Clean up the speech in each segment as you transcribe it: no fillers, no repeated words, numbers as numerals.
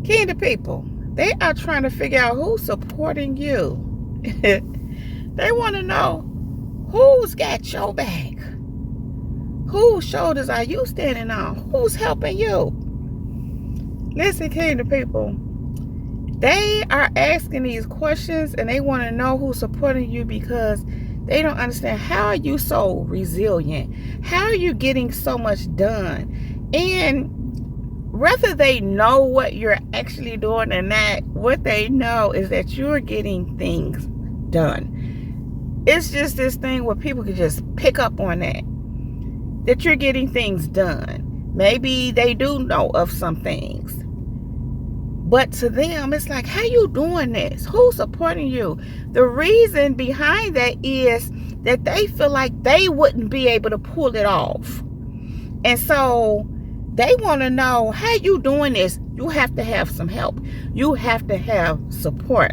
Kingdom people, they are trying to figure out who's supporting you. They want to know who's got your back. Whose shoulders are you standing on? Who's helping you? Listen, Kingdom people, they are asking these questions and they want to know who's supporting you because they don't understand, how are you so resilient? How are you getting so much done? And whether they know what you're actually doing or not, what they know is that you're getting things done. It's just this thing where people can just pick up on that you're getting things done. Maybe they do know of some things, but to them, it's like, how you doing this? Who's supporting you? The reason behind that is that they feel like they wouldn't be able to pull it off. And so they want to know, how you doing this? You have to have some help. You have to have support.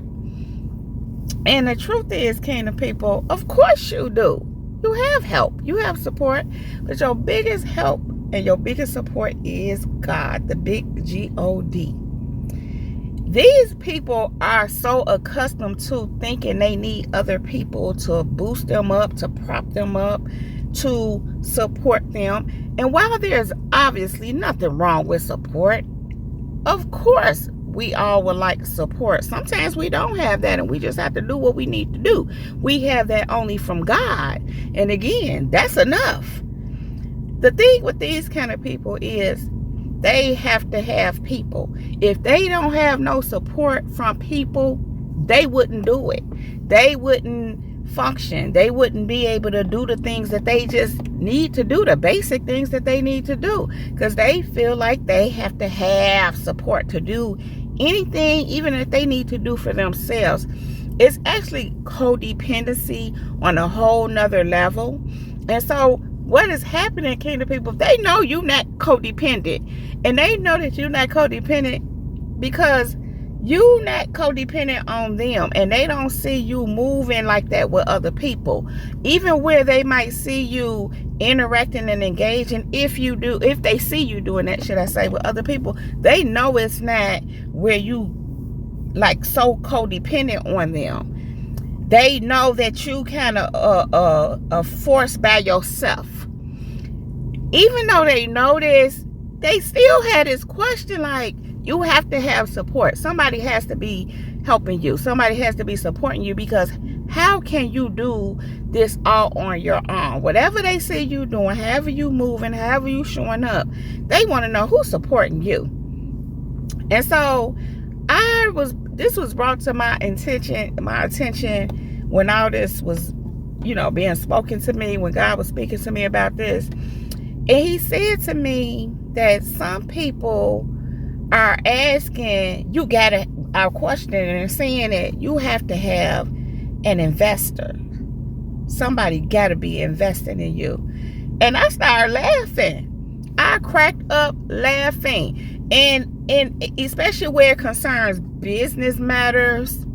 And the truth is, Kingdom people, of course you do. You have help. You have support. But your biggest help and your biggest support is God, the big G-O-D. These people are so accustomed to thinking they need other people to boost them up, to prop them up, to support them. And while there's obviously nothing wrong with support, of course we all would like support. Sometimes we don't have that and we just have to do what we need to do. We have that only from God. And again, that's enough. The thing with these kind of people is they have to have people. If they don't have no support from people, they wouldn't do it. They wouldn't function. They wouldn't be able to do the things that they just need to do, the basic things that they need to do, because they feel like they have to have support to do anything, even if they need to do for themselves. It's actually codependency on a whole nother level. And so what is happening, Kingdom people, they know you're not codependent. And they know that you're not codependent because you're not codependent on them. And they don't see you moving like that with other people. Even where they might see you interacting and engaging, if they see you doing that, should I say, with other people, they know it's not where you like so codependent on them. They know that you kind of forced by yourself. Even though they know this, they still had this question like, you have to have support. Somebody has to be helping you. Somebody has to be supporting you, because how can you do this all on your own? Whatever they see you doing, however you moving, however you showing up, they want to know who's supporting you. And so this was brought to my attention when all this was, being spoken to me, when God was speaking to me about this. And he said to me that some people are asking, are questioning and saying that you have to have an investor. Somebody got to be investing in you. And I started laughing. I cracked up laughing. And especially where it concerns business matters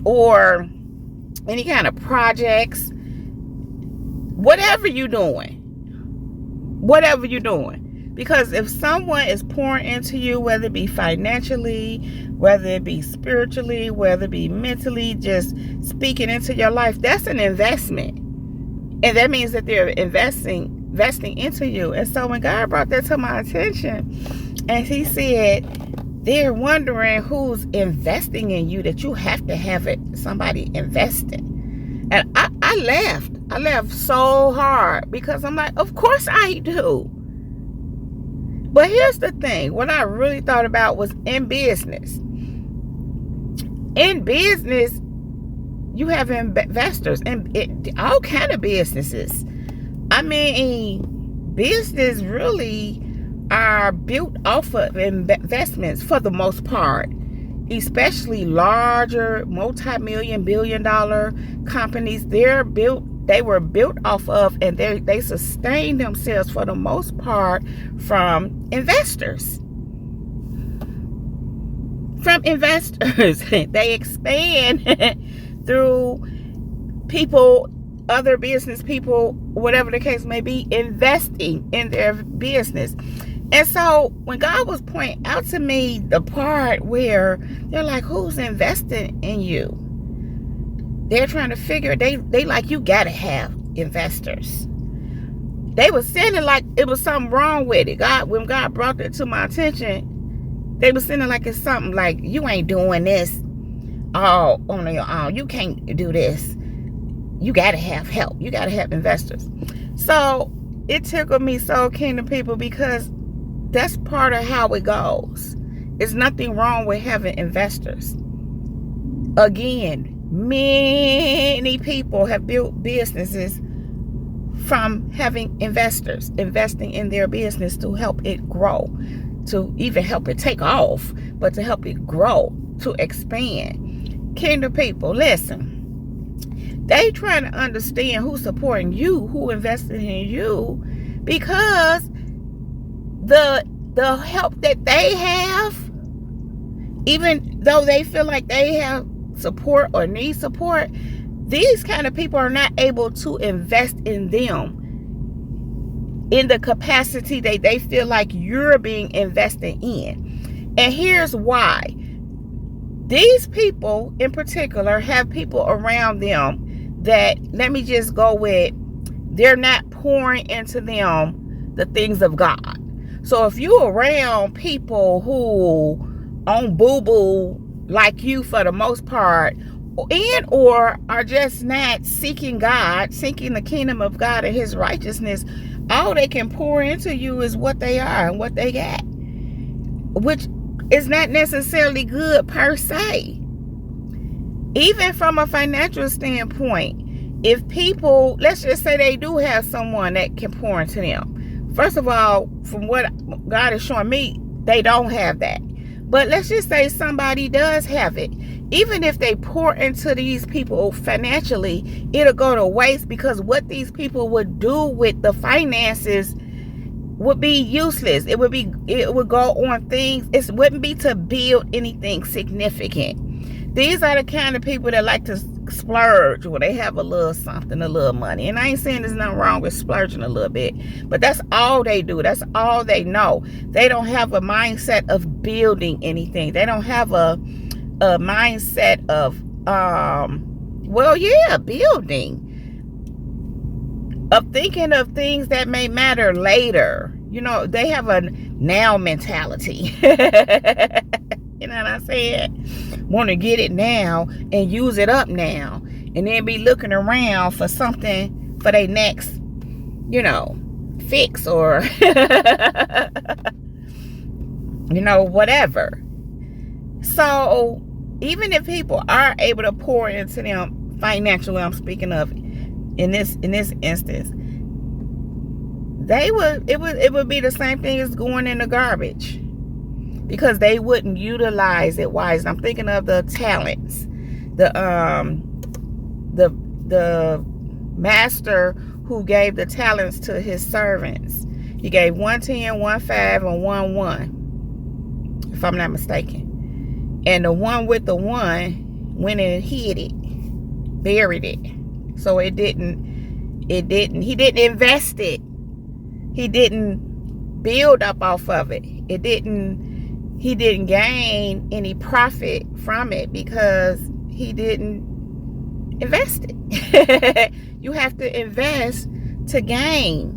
or any kind of projects, whatever you're doing. Because if someone is pouring into you, whether it be financially, whether it be spiritually, whether it be mentally, just speaking into your life, that's an investment. And that means that they're investing into you. And so when God brought that to my attention, and he said, they're wondering who's investing in you, that you have to have somebody investing. And I laughed. I laughed so hard because I'm like, of course I do. But here's the thing. What I really thought about was in business. In business, you have investors and all kind of businesses. I mean, business really are built off of investments for the most part, especially larger multi-million, billion-dollar companies. They were built off of, and they sustain themselves for the most part from investors. They expand through people, other business people, whatever the case may be, investing in their business. And so when God was pointing out to me the part where they're like, who's investing in you? They're trying to figure, they like, you gotta have investors. They were saying like it was something wrong with it. When God brought it to my attention, they were saying like it's something like, you ain't doing this all on your own. You can't do this. You gotta have help. You gotta have investors. So it tickled me so, Kingdom people, because that's part of how it goes. There's nothing wrong with having investors. Again, many people have built businesses from having investors investing in their business to help it grow, to even help it take off, but to help it grow, to expand. Kingdom people, listen. They trying to understand who's supporting you, who invested in you, because the help that they have, even though they feel like they have support or need support, these kind of people are not able to invest in them in the capacity that they feel like you're being invested in. And here's why. These people in particular have people around them that, let me just go with, they're not pouring into them the things of God. So if you're around people who own boo-boo like you for the most part, and or are just not seeking God, seeking the kingdom of God and his righteousness, all they can pour into you is what they are and what they got, which is not necessarily good per se. Even from a financial standpoint, if people, let's just say they do have someone that can pour into them. First of all, from what God is showing me, they don't have that. But let's just say somebody does have it. Even if they pour into these people financially, it'll go to waste, because what these people would do with the finances would be useless. It would go on things. It wouldn't be to build anything significant. These are the kind of people that like to splurge when they have a little something, a little money. And I ain't saying there's nothing wrong with splurging a little bit, but that's all they do. That's all they know. They don't have a mindset of building anything. They don't have a mindset of, building. Of thinking of things that may matter later. You know, they have a now mentality. You know what I'm saying? Want to get it now and use it up now, and then be looking around for something for their next, fix or, whatever. So even if people are able to pour into them financially, I'm speaking of in this instance, it would be the same thing as going in the garbage, because they wouldn't utilize it wisely. I'm thinking of the talents, the master who gave the talents to his servants. He gave 1 10, 1 5, and 1 1, if I'm not mistaken. And the one with the 1 went and hid it, buried it. So he didn't invest it. He didn't build up off of it. He didn't gain any profit from it because he didn't invest it. You have to invest to gain.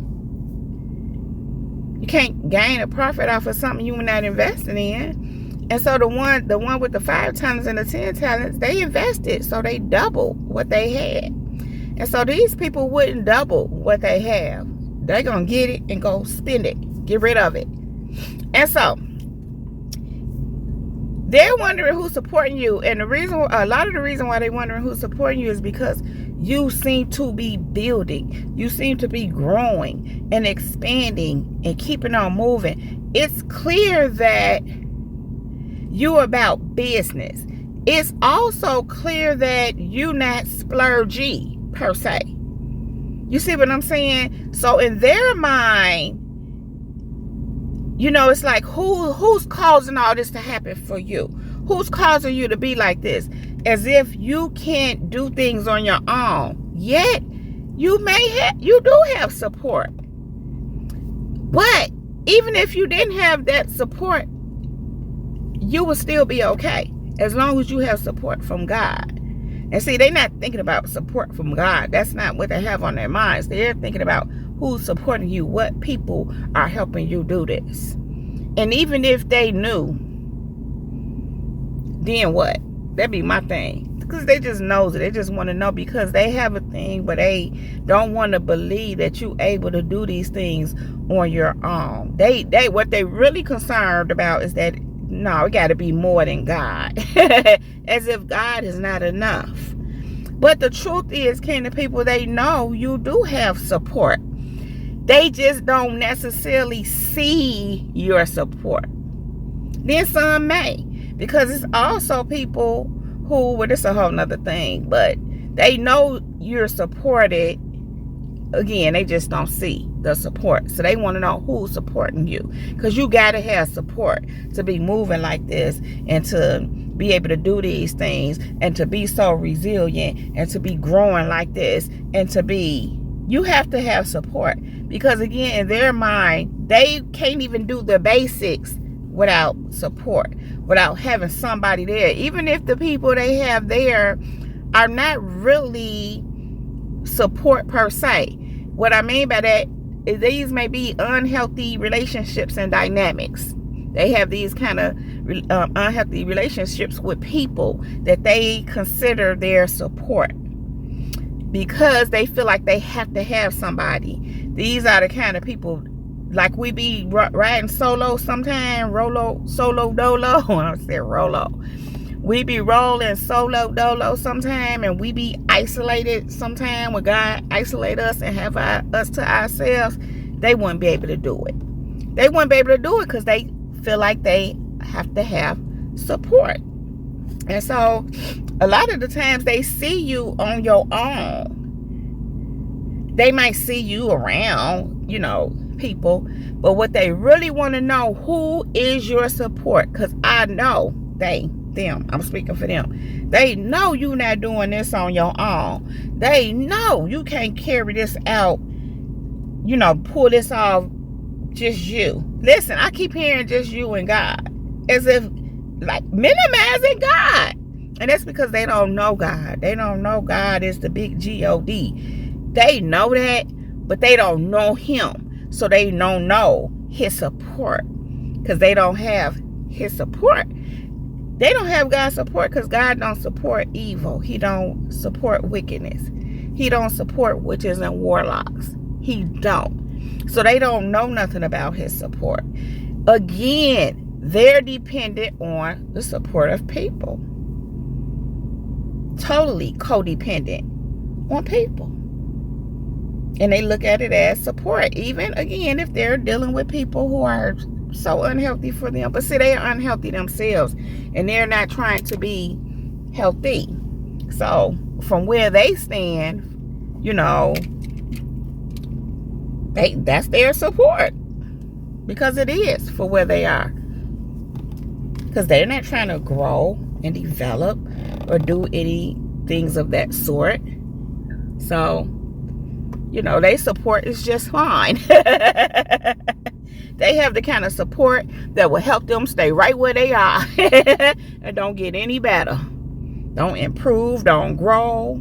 You can't gain a profit off of something you were not investing in. And so the one with the 5 talents and the 10 talents, they invested, so they doubled what they had. And so these people wouldn't double what they have. They're going to get it and go spend it, get rid of it. And so they're wondering who's supporting you. And a lot of the reason why they're wondering who's supporting you is because you seem to be building. You seem to be growing and expanding and keeping on moving. It's clear that you're about business. It's also clear that you're not splurgy per se. You see what I'm saying? So in their mind, it's like, who's causing all this to happen for you? Who's causing you to be like this? As if you can't do things on your own. Yet you do have support. But even if you didn't have that support, you will still be okay as long as you have support from God. And see, they're not thinking about support from God. That's not what they have on their minds. They're thinking about who's supporting you, what people are helping you do this. And even if they knew, then what? That'd be my thing. Because they just knows it. They just want to know because they have a thing, but they don't want to believe that you're able to do these things on your own. They what they really concerned about is that, no, it got to be more than God. As if God is not enough. But the truth is, the people, they know you do have support. They just don't necessarily see your support. Then some may. Because it's also people who, well, this is a whole nother thing, but they know you're supported. Again, they just don't see the support. So they want to know who's supporting you. Because you got to have support to be moving like this and to be able to do these things and to be so resilient and to be growing like this and to be, you have to have support. Because again, in their mind, they can't even do the basics without support, without having somebody there. Even if the people they have there are not really support per se. What I mean by that is these may be unhealthy relationships and dynamics. They have these kind of unhealthy relationships with people that they consider their support because they feel like they have to have somebody. These are the kind of people, like we be riding solo sometime, solo dolo. I said Rolo. We be rolling solo dolo sometime, and we be isolated sometime when God isolate us and have us to ourselves. They wouldn't be able to do it. They wouldn't be able to do it because they feel like they have to have support. And so a lot of the times they see you on your own. They might see you around, people, but what they really want to know, who is your support? Because I know them, I'm speaking for them. They know you're not doing this on your own. They know you can't carry this out, pull this off just you. Listen, I keep hearing just you and God, as if like minimizing God. And that's because they don't know God. They don't know God is the big God. They know that, but they don't know him. So they don't know his support because they don't have his support. They don't have God's support because God don't support evil. He don't support wickedness. He don't support witches and warlocks. He don't. So they don't know nothing about his support. Again, they're dependent on the support of people. Totally codependent on people. And they look at it as support. Even, again, if they're dealing with people who are so unhealthy for them. But see, they are unhealthy themselves. And they're not trying to be healthy. So, from where they stand, that's their support. Because it is for where they are. Because they're not trying to grow and develop or do any things of that sort. So, they support is just fine. They have the kind of support that will help them stay right where they are and don't get any better. Don't improve, don't grow,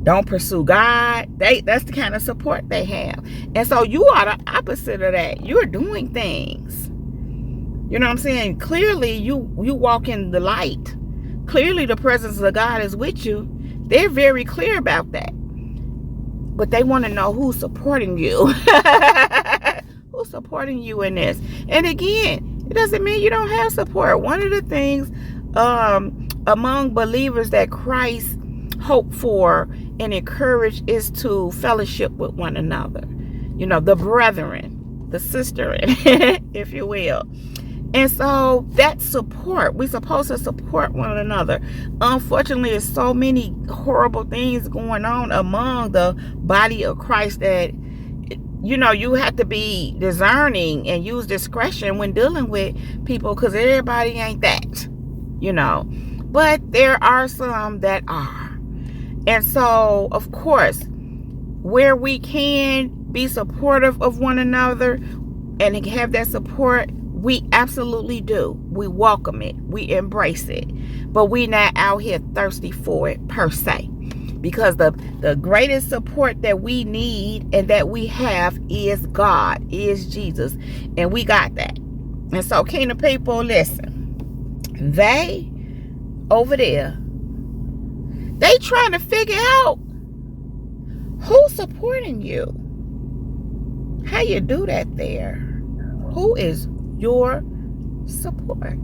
don't pursue God. That's the kind of support they have. And so you are the opposite of that. You're doing things. You know what I'm saying? Clearly you walk in the light. Clearly the presence of God is with you. They're very clear about that. But they want to know who's supporting you. Who's supporting you in this? And again, it doesn't mean you don't have support. One of the things among believers that Christ hoped for and encouraged is to fellowship with one another. The brethren, the sister, if you will. And so that support, we're supposed to support one another. Unfortunately, there's so many horrible things going on among the body of Christ that, you have to be discerning and use discretion when dealing with people because everybody ain't that, But there are some that are. And so, of course, where we can be supportive of one another, and have that support, we absolutely do. We welcome it. We embrace it. But we're not out here thirsty for it per se. Because the greatest support that we need and that we have is God, is Jesus. And we got that. And so, kingdom people, listen. They over there, they trying to figure out who's supporting you. How you do that there? Who is your support?